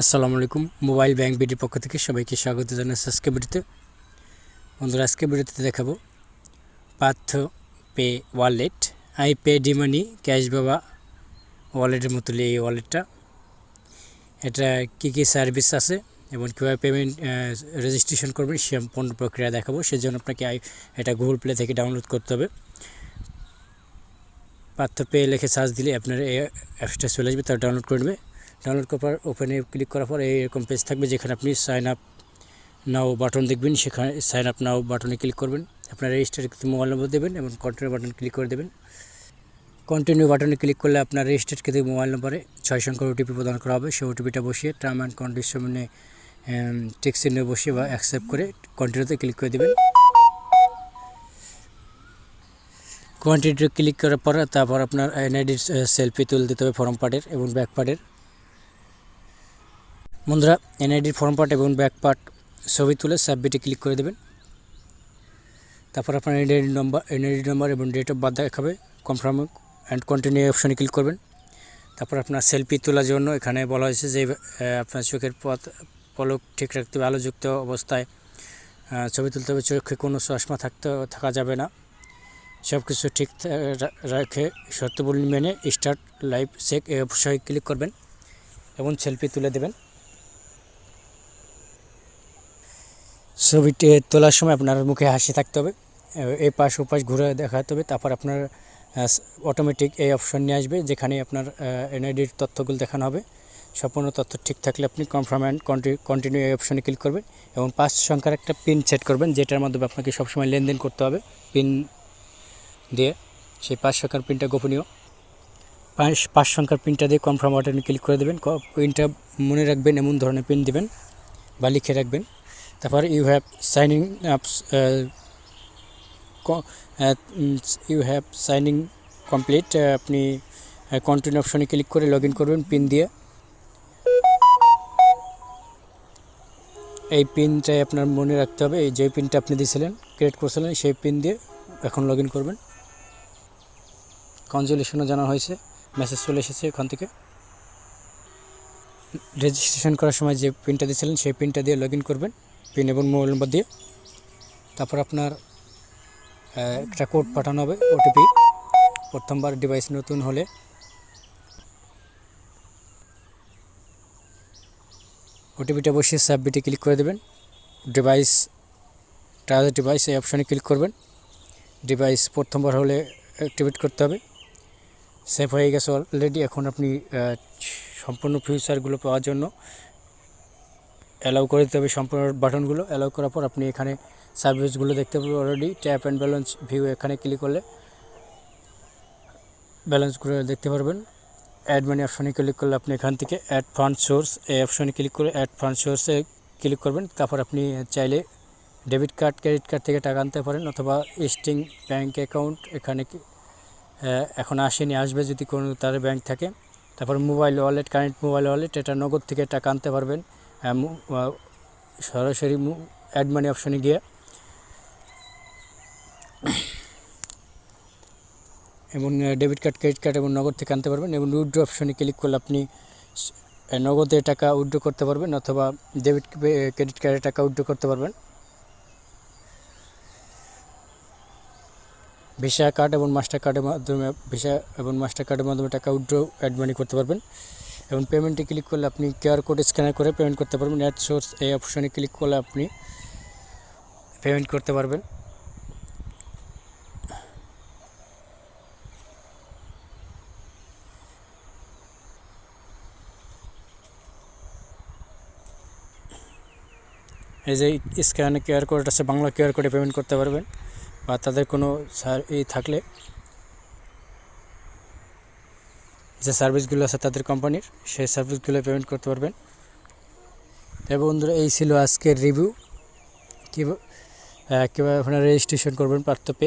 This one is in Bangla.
আসসালামু আলাইকুম। মোবাইল ব্যাংক বিডির পক্ষ থেকে সবাইকে স্বাগত জানাচ্ছি আজকে ভিডিওতে। বন্ধুরা, আজকে ভিডিওতে দেখাবো পাথো পে ওয়ালেট, আইপে ডিমানি ক্যাশ বাবা ওয়ালেটের মতো এই ওয়ালেটটা, এটা কী কী সার্ভিস আছে এবং কীভাবে পেমেন্ট রেজিস্ট্রেশন করবেন সে সম্পূর্ণ প্রক্রিয়া দেখাবো। সেজন্য আপনাকে এটা গুগল প্লে থেকে ডাউনলোড করতে হবে। পাথো পে লিখে সার্চ দিলে আপনার এই অ্যাপসটা চলে আসবে, তার ডাউনলোড করে নেবে। ডাউনলোড করার পর ওপেনে ক্লিক করার পর এরকম পেজ থাকবে, যেখানে আপনি সাইন আপ নাও বাটন দেখবেন। সেখানে সাইন আপ নাও বাটনে ক্লিক করবেন, আপনার রেজিস্টার মোবাইল নম্বর দেবেন এবং কন্টিনিউ বাটন ক্লিক করে দেবেন। কন্টিনিউ বাটনে ক্লিক করলে আপনার রেজিস্টার কৃত মোবাইল নম্বরে 6 সংখ্যার ওটিপি প্রদান করা হবে। সেই ওটিপিটা বসিয়ে টার্ম অ্যান্ড কন্ডিশনে টিক চিহ্ন বসিয়ে বা অ্যাকসেপ্ট করে কন্টিনিউতে ক্লিক করে দেবেন। কন্টিনিউতে ক্লিক করার পর তারপর আপনার এনআইডির সেলফি তুলে দিতে হবে ফরম পার্টের এবং ব্যাক পার্টের। বন্ধুরা, এনআইডির ফর্ম পার্ট এবং ব্যাক পার্ট ছবি তুলে সাবমিটে ক্লিক করে দেবেন। তারপর আপনার এনআইডি নাম্বার এবং ডেট অফ বার্থ দেখাবে। কনফার্ম অ্যান্ড কন্টিনিউ অপশনে ক্লিক করবেন। তারপর আপনার সেলফি তোলার জন্য এখানে বলা হয়েছে যে আপনার চোখের পলক ঠিক রাখতে হবে, আলোযুক্ত অবস্থায় ছবি তুলতে হবে, চোখে কোনো চশমা থাকা যাবে না। সব কিছু ঠিক রাখে শর্তাবলী মেনে স্টার্ট লাইভ চেক এই অবশ্যই ক্লিক করবেন এবং সেলফি তুলে দেবেন। ছবিটি তোলার সময় আপনার মুখে হাসি থাকতে হবে, এই পাশ ওপাশ ঘুরে দেখাতে হবে। তারপর আপনার অটোমেটিক এই অপশন নিয়ে আসবে, যেখানে আপনার এনআইডির তথ্যগুলো দেখানো হবে। সম্পূর্ণ তথ্য ঠিক থাকলে আপনি কনফার্ম অ্যান্ড কন্টিনিউ এই অপশনে ক্লিক করবেন এবং 5 সংখ্যার একটা পিন সেট করবেন, যেটার মাধ্যমে আপনাকে সবসময় লেনদেন করতে হবে পিন দিয়ে। সেই 5 সংখ্যার পিনটা গোপনীয়। 5 সংখ্যার পিনটা দিয়ে কনফার্ম বাটনে ক্লিক করে দেবেন। পিনটা মনে রাখবেন, এমন ধরনের পিন দেবেন বা লিখে রাখবেন। তারপর ইউ হ্যাভ সাইনিং কমপ্লিট, আপনি কন্টিনিউ অপশনে ক্লিক করে লগ ইন করবেন পিন দিয়ে। এই পিনটাই আপনার মনে রাখতে হবে, এই যে পিনটা আপনি দিয়েছিলেন ক্রিয়েট করেছিলেন সেই পিন দিয়ে এখন লগ ইন করবেন। কনজুলেশনও জানা হয়েছে, মেসেজ চলে এসেছে এখান থেকে। রেজিস্ট্রেশন করার সময় যে পিনটা দিয়েছিলেন সেই পিনটা দিয়ে লগ ইন করবেন, পিন এবং মোবাইল নম্বর দিয়ে। তারপর আপনার একটা কোড পাঠানো হবে, ওটিপি। প্রথমবার ডিভাইস নতুন হলে ওটিপিটা বসিয়ে সাবমিটে ক্লিক করে দেবেন। ডিভাইস এই অপশানে ক্লিক করবেন। ডিভাইস প্রথমবার হলে অ্যাক্টিভেট করতে হবে। সেভ হয়ে গেছে অলরেডি। এখন আপনি সম্পূর্ণ ফিচারগুলো পাওয়ার জন্য অ্যালাউ করে দিতে হবে সম্পূর্ণ বাটনগুলো। অ্যালাউ করার পর আপনি এখানে সার্ভিসগুলো দেখতে পাবেন already. Tap and balance view এখানে ক্লিক করলে ব্যালেন্সগুলো দেখতে পারবেন। অ্যাড মানি অপশনে ক্লিক করলে আপনি এখান থেকে অ্যাড ফান্ড সোর্স এই অপশনে ক্লিক করে অ্যাড ফান্ড সোর্সে ক্লিক করবেন। তারপর আপনি চাইলে ডেবিট কার্ড, ক্রেডিট কার্ড থেকে টাকা আনতে পারেন, অথবা এক্সিস্টিং ব্যাঙ্ক অ্যাকাউন্ট এখানে এখন আসেনি, আসবে যদি কোনো তার ব্যাঙ্ক থাকে। তারপর mobile wallet, current mobile wallet, এটা নগদ থেকে টাকা আনতে পারবেন সরাসরি অ্যাড মানি অপশনে গিয়ে। এবং ডেবিট কার্ড, ক্রেডিট কার্ড এবং নগদ থেকে আনতে পারবেন। এবং উইথড্র অপশনে ক্লিক করলে আপনি নগদে টাকা উইথড্র করতে পারবেন, অথবা ডেবিট ক্রেডিট কার্ডে টাকা উইথড্র করতে পারবেন। ভিসা কার্ড এবং মাস্টার কার্ডের মাধ্যমে টাকা উইথড্র অ্যাড মানি করতে পারবেন। এবং পেমেন্টে ক্লিক করলে আপনি কিউআর কোড স্ক্যানার করে পেমেন্ট করতে পারবেন। অ্যাড সোর্স এই অপশনে ক্লিক করলে আপনি পেমেন্ট করতে পারবেন। এই যে স্ক্যানে কিউআর কোড আছে, বাংলা কিউআর কোডে পেমেন্ট করতে পারবেন, বা তাদের কোনো থাকলে যে সার্ভিসগুলো আছে তাদের কোম্পানির, সেই সার্ভিসগুলো পেমেন্ট করতে পারবেন। তবে বন্ধুরা, এই ছিল আজকের রিভিউ, কীভাবে আপনারা রেজিস্ট্রেশন করবেন পাথো পে।